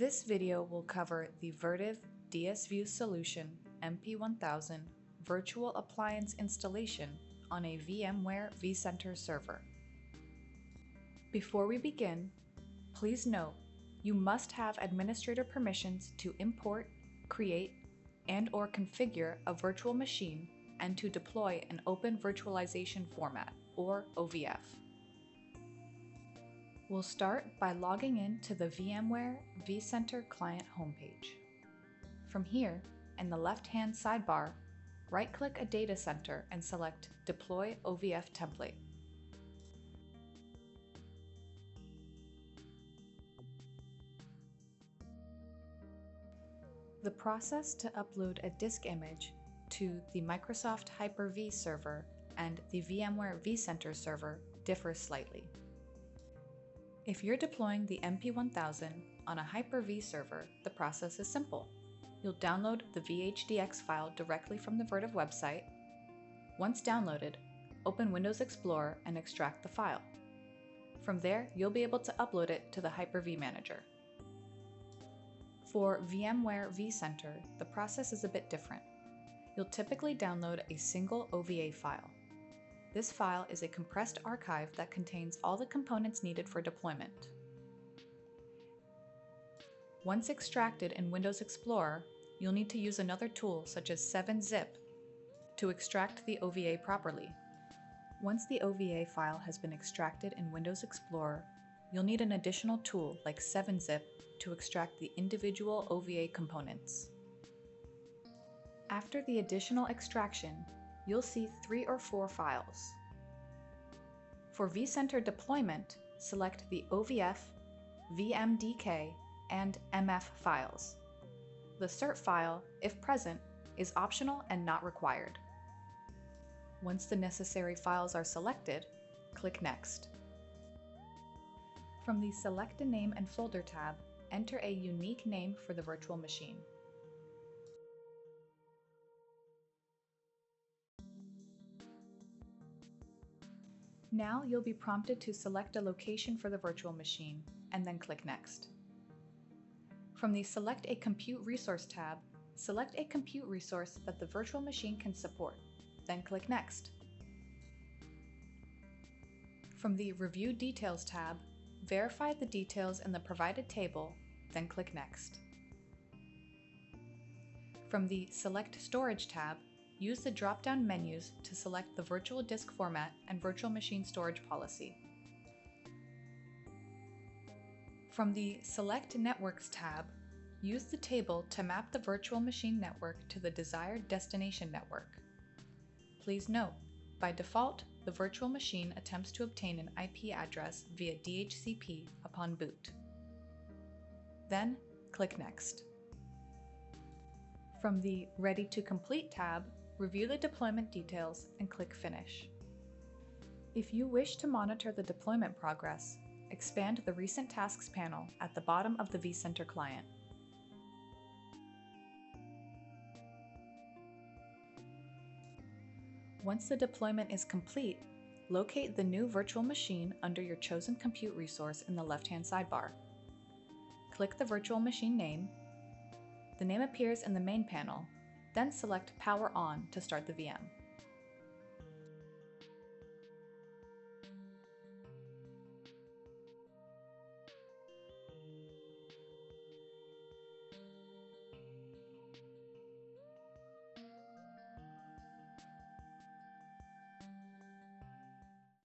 This video will cover the Vertiv DSView Solution MP1000 virtual appliance installation on a VMware vCenter server. Before we begin, please note you must have administrator permissions to import, create, and/or configure a virtual machine and to deploy an Open Virtualization Format, or OVF. We'll start by logging in to the VMware vCenter client homepage. From here, in the left-hand sidebar, right-click a data center and select Deploy OVF Template. The process to upload a disk image to the Microsoft Hyper-V server and the VMware vCenter server differs slightly. If you're deploying the MP1000 on a Hyper-V server, the process is simple. You'll download the VHDX file directly from the Vertiv website. Once downloaded, open Windows Explorer and extract the file. From there, you'll be able to upload it to the Hyper-V manager. For VMware vCenter, the process is a bit different. You'll typically download a single OVA file. This file is a compressed archive that contains all the components needed for deployment. Once extracted in Windows Explorer, you'll need to use another tool such as 7-zip to extract the OVA properly. Once the OVA file has been extracted in Windows Explorer, you'll need an additional tool like 7-zip to extract the individual OVA components. After the additional extraction, you'll see 3 or 4 files. For vCenter deployment, select the OVF, VMDK, and MF files. The CERT file, if present, is optional and not required. Once the necessary files are selected, click Next. From the Select a Name and Folder tab, enter a unique name for the virtual machine. Now you'll be prompted to select a location for the virtual machine, and then click Next. From the Select a Compute Resource tab, select a compute resource that the virtual machine can support, then click Next. From the Review Details tab, verify the details in the provided table, then click Next. From the Select Storage tab, use the drop-down menus to select the virtual disk format and virtual machine storage policy. From the Select Networks tab, use the table to map the virtual machine network to the desired destination network. Please note, by default, the virtual machine attempts to obtain an IP address via DHCP upon boot. Then, click Next. From the Ready to Complete tab, review the deployment details and click Finish. If you wish to monitor the deployment progress, expand the Recent Tasks panel at the bottom of the vCenter client. Once the deployment is complete, locate the new virtual machine under your chosen compute resource in the left-hand sidebar. Click the virtual machine name. The name appears in the main panel, then select Power On to start the VM.